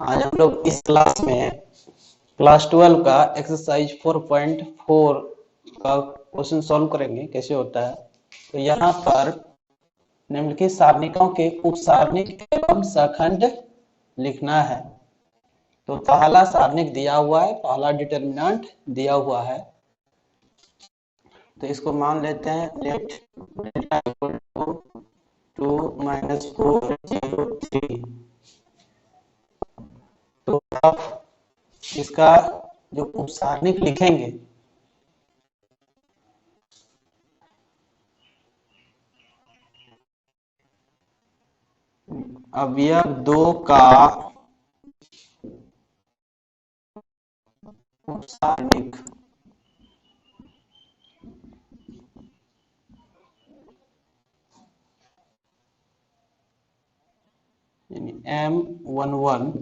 आज हम लोग इस क्लास में क्लास 12 का एक्सरसाइज 4.4 का क्वेश्चन सॉल्व करेंगे कैसे होता है। तो यहाँ पर निम्नलिखित सारणिकों के उपसारणिक एवं सखंड लिखना है। तो पहला सारणिक दिया हुआ है, पहला डिटर्मिनेंट दिया हुआ है, तो इसको मान लेते हैं लेट डेल्टा इक्वल टू 2 - 4 0 3। तो अब इसका जो उपसारणिक लिखेंगे अवयव 2 का उपसारणिक यानी M11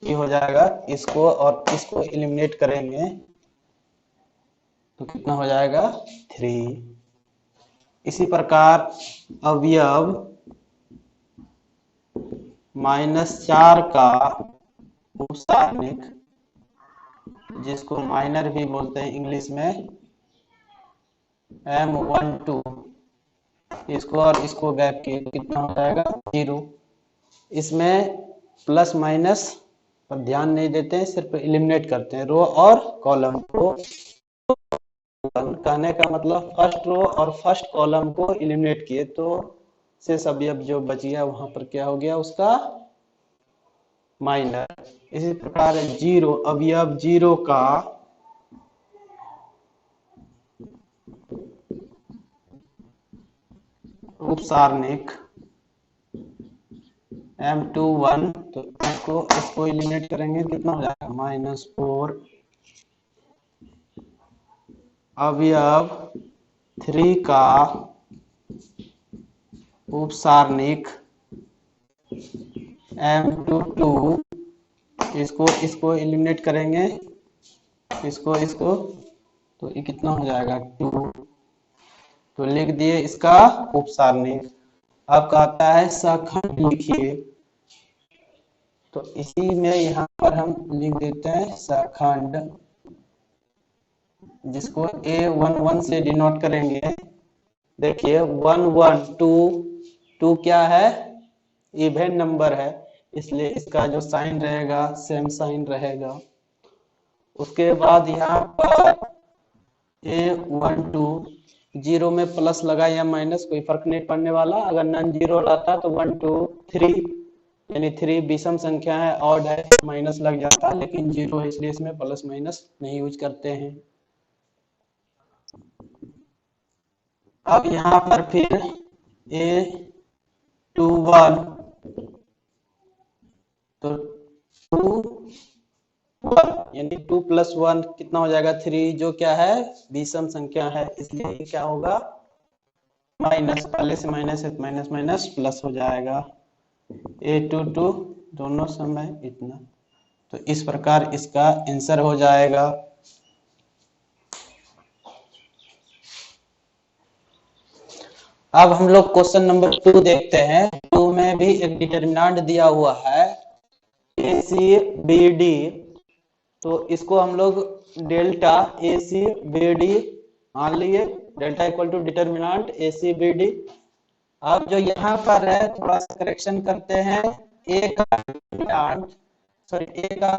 ये हो जाएगा। इसको और इसको एलिमिनेट करेंगे तो कितना हो जाएगा 3। इसी प्रकार अवयव -4 का उपसारणिक, जिसको माइनर भी बोलते हैं इंग्लिश में, M12, इसको और इसको गैप किए तो कितना हो जाएगा 0। इसमें प्लस माइनस पर ध्यान नहीं देते हैं, सिर्फ एलिमिनेट करते हैं रो और कॉलम को। कहने का मतलब फर्स्ट रो और फर्स्ट कॉलम को एलिमिनेट किए तो शेष अवयव जो बच गया वहां पर क्या हो गया उसका माइनर। इसी प्रकार 0 अवयव 0 का उपसारणिक M21, तो इसको एलिमिनेट करेंगे कितना हो जाएगा -4। अवयव 3 का उपसारणिक M22, इसको एलिमिनेट करेंगे, इसको तो ये कितना हो जाएगा 2। तो लिख दिए इसका उपसारणिक। अब कहता है सखंड लिखिए, तो इसी में यहाँ पर हम लिख देते हैं सखंड, जिसको A11 से डिनोट करेंगे। देखिए 1 1 2 2 क्या है, इवन नंबर है, इसलिए इसका जो साइन रहेगा सेम साइन रहेगा। उसके बाद यहाँ पर A12 0 में प्लस लगा या माइनस कोई फर्क नहीं पड़ने वाला। अगर नॉन जीरो रहता तो 1 2 3 यानी 3 विषम संख्या है, ऑड है, माइनस लग जाता, लेकिन 0 है इसलिए इसमें प्लस माइनस नहीं यूज करते हैं। अब यहाँ पर फिर A21 तो 2 यानी 2 + 1 कितना हो जाएगा 3, जो क्या है विषम संख्या है, इसलिए ये क्या होगा माइनस, पहले से माइनस है माइनस माइनस प्लस हो जाएगा। A22 दोनों समय इतना, तो इस प्रकार इसका आंसर हो जाएगा। अब हम लोग क्वेश्चन नंबर 2 देखते हैं। 2 में भी एक डिटर्मिनेंट दिया हुआ है ACBD, तो इसको हम लोग डेल्टा ACBD मान लिए, delta equal to determinant ACBD। अब जो यहाँ पर है थोड़ा सा करेक्शन करते हैं, ए का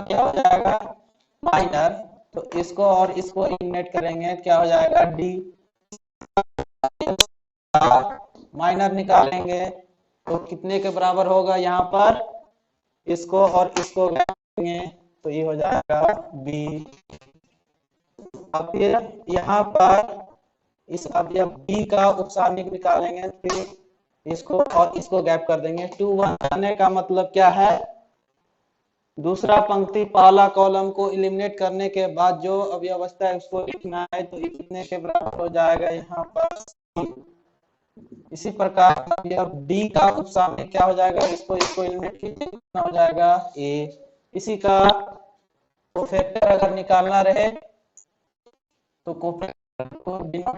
क्या हो जाएगा माइनर, तो इसको और इसको एलिमिनेट करेंगे क्या हो जाएगा डी, माइनर निकालेंगे तो कितने के बराबर होगा, यहाँ पर इसको और इसको करेंगे तो ये हो जाएगा बी। अब फिर यहाँ पर इस अवयव बी का उपसारणिक निकालेंगे, फिर इसको और इसको गैप कर देंगे। 2 1 करने का मतलब क्या है, दूसरा पंक्ति पहला कॉलम को एलिमिनेट करने के बाद जो अव्यवस्था है उसको लिखना है, तो कितने के बराबर हो जाएगा यहाँ पर। इसी प्रकार अवयव डी का उपसारणिक क्या हो जाएगा, इसको एलिमिनेट कीजिए कितना हो जाएगा ए। इसी का कोफैक्टर अगर निकालना रहे तो कोफैक्टर को A12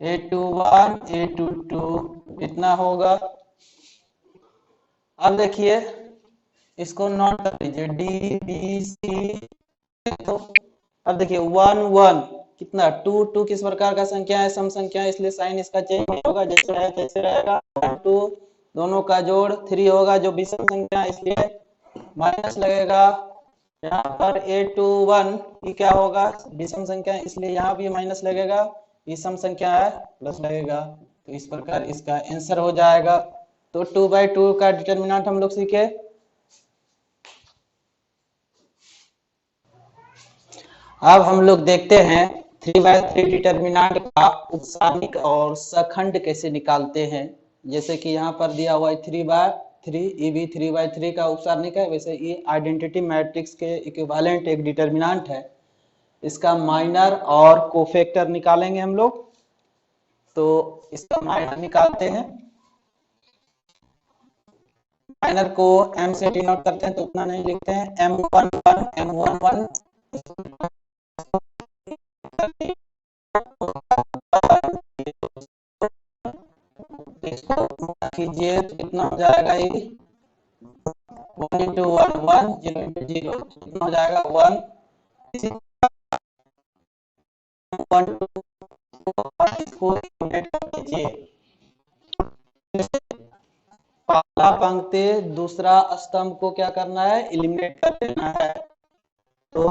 A21 A22 इतना होगा। अब देखिए इसको नोट कर लीजिए डी बी सी। तो अब देखिए 1 1 कितना 2 2 किस प्रकार का संख्या है, सम संख्या है, इसलिए साइन इसका चेंज नहीं होगा, जैसे है तैसे रहेगा। 2 दोनों का जोड़ 3 होगा जो विषम संख्या है, इसलिए माइनस लगेगा। यहाँ पर 8 2 1 ये क्या होगा, विषम संख्या है, इसलिए यहाँ भी माइनस लगेगा। ये सम संख्या है, प्लस लगेगा। तो इस प्रकार इसका आंसर हो जाएगा। तो 2/2 का डिटर्मिनेंट हम लोग सीखे। अब हम लोग देखते हैं 3/3 डिटर्मिनेंट का उपसारिक और सखंड कैसे निकालते हैं। जैसे कि यहाँ पर दिया हुआ है 3/3, ये भी 3/3 का उपसारिक है। वैसे ये आइडेंटिटी मैट्रिक्स के इक्विवेलेंट एक डिटर्मिनेंट है। इसका माइनर और कोफैक्टर निकालेंगे हम लोग। तो इसका माइनर निकालते हैं। माइनर को m से डिनोट करते हैं, तो उतना नहीं लिखते हैं। m11 m11 कीजिए तो कितना हो जाएगा, ये 1 into 1 1 0 into 0 कितना हो जाएगा 1 1 इसको एलिमिनेट कर दीजिए। पहला पंक्ति दूसरा स्तंभ को क्या करना है, एलिमिनेट कर देना है। तो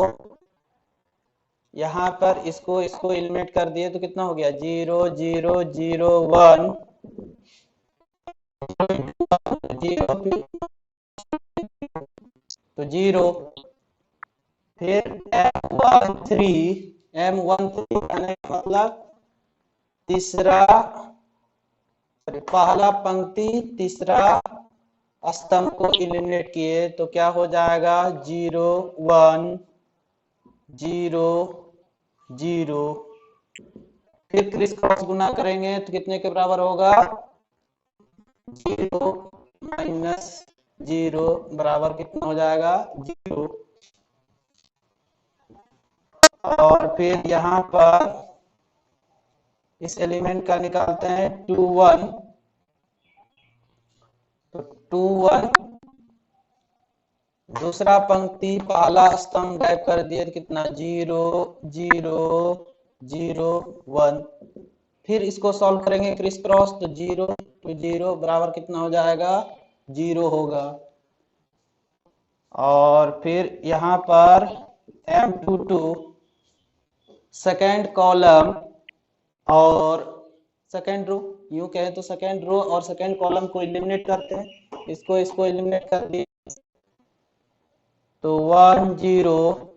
यहाँ पर इसको एलिमिनेट कर दिए तो कितना हो गया 0 0 0 1 0 तो 0। फिर M13 कहने का मतलब तीसरा पहला पंक्ति तीसरा स्तंभ को एलिमिनेट किए तो क्या हो जाएगा 0 1 0 0। फिर क्रिस क्रॉस गुना करेंगे तो कितने के बराबर होगा 0 माइनस 0 बराबर कितना हो जाएगा 0। और फिर यहाँ पर इस एलिमेंट का निकालते हैं 2 1 तो 2 1 दूसरा पंक्ति पहला स्तंभ गायब कर दिए तो कितना 0 0 0 1। फिर इसको सॉल्व करेंगे क्रिस क्रॉस तो 0 to 0 बराबर कितना हो जाएगा 0 होगा। और फिर यहाँ पर M22 सेकेंड कॉलम और सेकेंड रो, यूं कहे तो सेकेंड रो और सेकेंड कॉलम को एलिमिनेट करते हैं। इसको एलिमिनेट कर दिए तो 1 0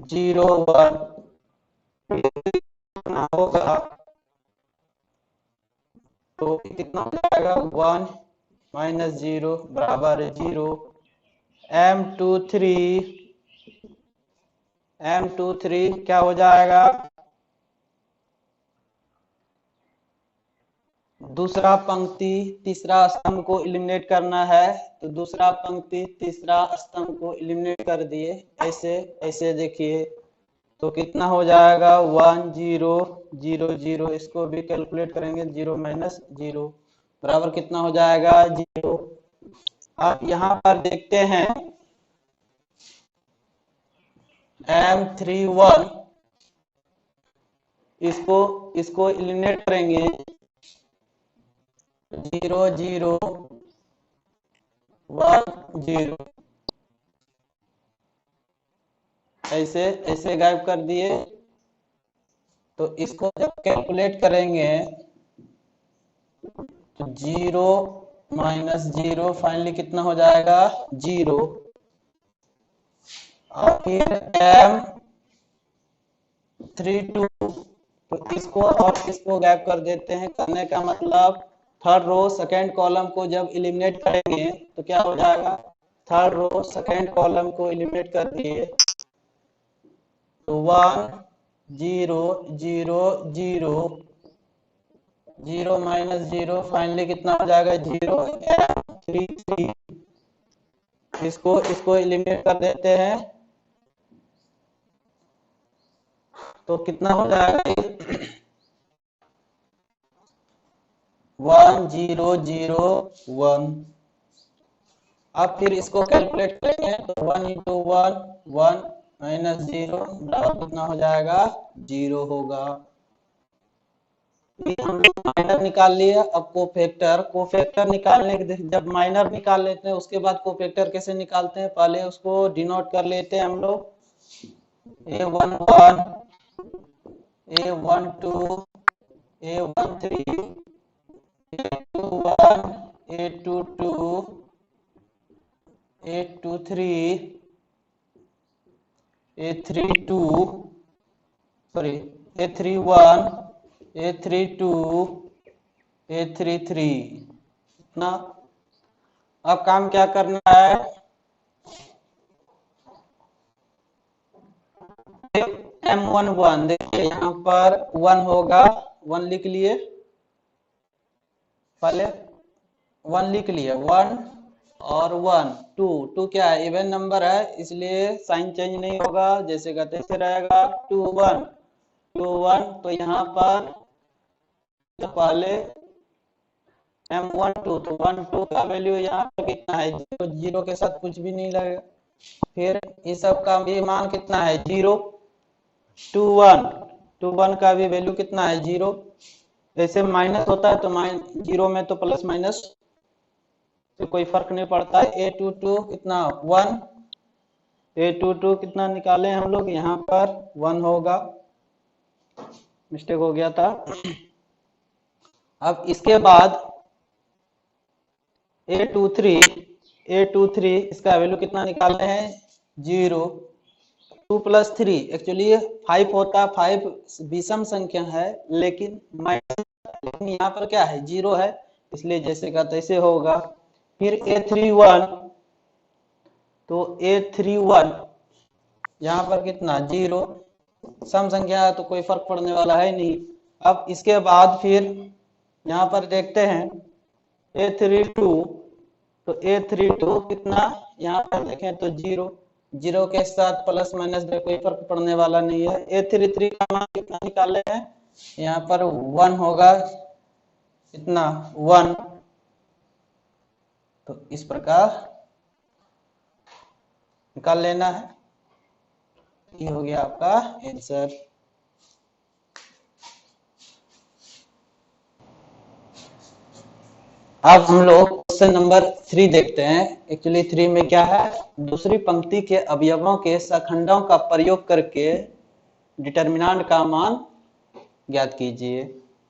0 1 होगा तो कितना हो जाएगा 1 माइनस 0 बराबर 0। M23 क्या हो जाएगा दूसरा पंक्ति तीसरा स्तंभ को एलिमिनेट करना है तो दूसरा पंक्ति तीसरा स्तंभ को एलिमिनेट कर दिए। ऐसे देखिए तो कितना हो जाएगा 1 0 0 0। इसको भी कैलकुलेट करेंगे 0 माइनस 0 बराबर कितना हो जाएगा 0। अब यहाँ पर देखते हैं M31 इसको एलिमिनेट करेंगे 0 0 1 0 ऐसे गायब कर दिए। तो इसको जब कैलकुलेट करेंगे तो 0 माइनस 0 फाइनली कितना हो जाएगा 0। और फिर M32 तो इसको और इसको गायब कर देते हैं। करने का मतलब थर्ड रो सेकेंड कॉलम को जब एलिमिनेट करेंगे तो क्या हो जाएगा थर्ड रो सेकेंड कॉलम को एलिमिनेट कर दिए तो 1 0 0 0 0 माइनस 0 फाइनली कितना हो जाएगा 0। M33 इसको एलिमिनेट कर देते हैं तो कितना हो जाएगा 1 0 0 1। अब फिर इसको कैलकुलेट करेंगे तो 1 इंटू 1 1 माइनस 0 बराबर कितना हो जाएगा 0 होगा। हम माइनर निकाल लिया। अब कोफैक्टर निकालने के जब माइनर निकाल लेते हैं उसके बाद कोफैक्टर कैसे निकालते हैं, पहले उसको डिनोट कर लेते हैं हम लोग A11 A12 A13 A21 A22 A23 A32 sorry A31 A32 A33 ना। अब काम क्या करना है, M11 देखिए यहाँ पर 1 होगा 1 लिख लिए, पहले 1 लिख लिए 1 और 1 2 क्या है इवन नंबर है इसलिए साइन चेंज नहीं होगा, जैसे का तैसे रहेगा 2 1 2 1। तो यहाँ पर तो पहले M12 तो 1 2 का वैल्यू यहाँ पर कितना है 0 0 के साथ कुछ भी नहीं लगेगा। फिर इस सब का भी मान कितना है 0 2 1 2 1 का भी वैल्यू कितना है 0। जैसे माइनस होता है तो 0 में तो प्लस माइनस तो कोई फर्क नहीं पड़ता है। A22 कितना 1 A22 कितना निकाले हम लोग यहाँ पर 1 होगा, मिस्टेक हो गया था। अब इसके बाद A23 इसका वैल्यू कितना निकालने हैं 0 2 प्लस 3 एक्चुअली 5 होता, 5 विषम संख्या है लेकिन यहाँ पर क्या है 0 है इसलिए जैसे का तैसे होगा। फिर A31 तो A31 यहाँ पर कितना 0 सम संख्या है तो कोई फर्क पड़ने वाला है नहीं। अब इसके बाद फिर यहाँ पर देखते हैं A32 तो A32 कितना यहाँ पर देखें तो 0 0 के साथ प्लस माइनस में कोई फर्क पड़ने वाला नहीं है। A33 का मान कितना निकाले हैं यहाँ पर 1 होगा कितना 1। तो इस प्रकार निकाल लेना है। ये हो गया आपका आंसर। अब हम लोग क्वेश्चन नंबर 3 देखते हैं। एक्चुअली 3 में क्या है, दूसरी पंक्ति के अवयवों के सखंडों का प्रयोग करके डिटर्मिनेंट का मान ज्ञात कीजिए।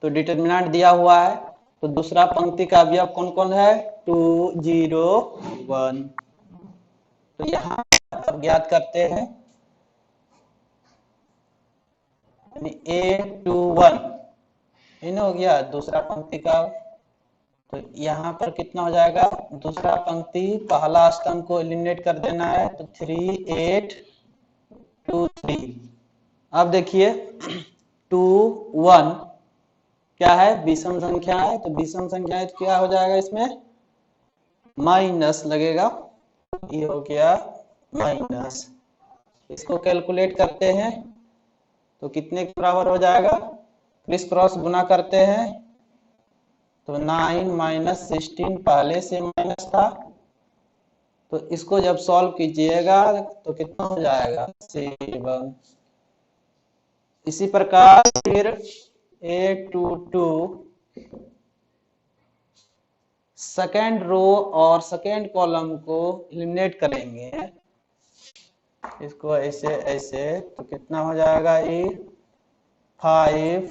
तो डिटर्मिनेंट दिया हुआ है तो दूसरा पंक्ति का अवयव कौन कौन है 2 0 1। तो यहाँ अब ज्ञात करते हैं A21 इन हो गया दूसरा पंक्ति का। तो यहाँ पर कितना हो जाएगा दूसरा पंक्ति पहला स्तंभ को एलिमिनेट कर देना है तो 3 8 2 3। अब देखिए 2 1 क्या है विषम संख्या है तो विषम संख्या है तो क्या हो जाएगा इसमें माइनस लगेगा, ये हो गया माइनस। इसको कैलकुलेट करते हैं तो कितने के बराबर हो जाएगा, क्रिस क्रॉस गुना करते हैं तो 9 माइनस 16 पहले से माइनस था तो इसको जब सॉल्व कीजिएगा तो कितना हो जाएगा 7। इसी प्रकार फिर A22 सेकेंड रो और सेकेंड कॉलम को एलिमिनेट करेंगे इसको ऐसे ऐसे तो कितना हो जाएगा ये 5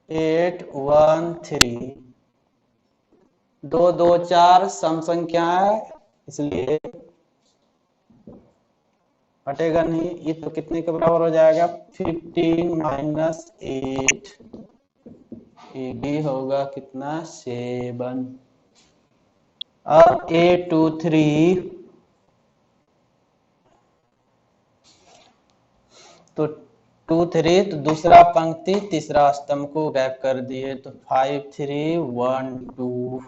8 1 3 2 2 4 सम संख्या है इसलिए हटेगा नहीं। ये तो कितने के बराबर हो जाएगा 15 माइनस 8 ये भी होगा कितना 7। अब A23 तो 2 3 तो दूसरा पंक्ति तीसरा स्तंभ को गैप कर दिए तो 5 3 1 2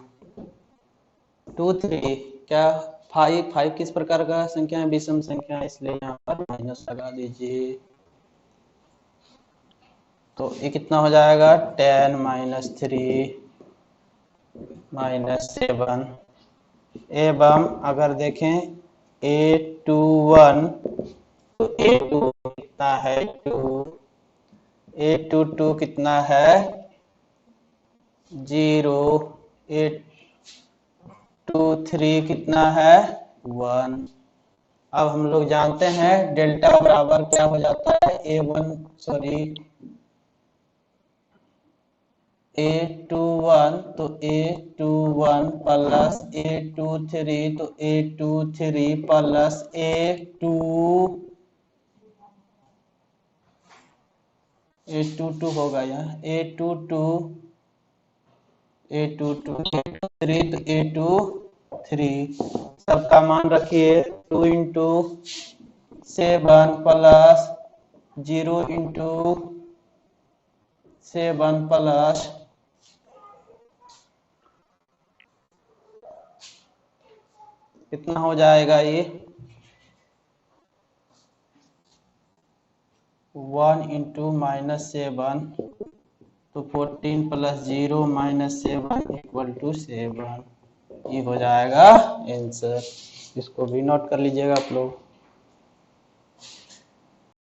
2 3 क्या 5 किस प्रकार का संख्या है विषम संख्या है इसलिए यहाँ पर माइनस लगा दीजिए। तो ये कितना हो जाएगा 10 माइनस 3 माइनस 7 एवं अगर देखें A21 तो A2 कितना है 2, A22 कितना है 0, A23 कितना है 1। अब हम लोग जानते हैं डेल्टा बराबर क्या हो जाता है A21 तो A21 प्लस A23 तो A23 प्लस A22 होगा यहाँ A22 A23 तो A23 सबका मान रखिए 2 इंटू 7 प्लस 0 इंटू 7 प्लस कितना हो जाएगा ये 1 इंटू -7 तो 14 प्लस 0 -7 इक्वल टू 7। ये हो जाएगा आंसर। इसको भी नोट कर लीजिएगा आप लोग।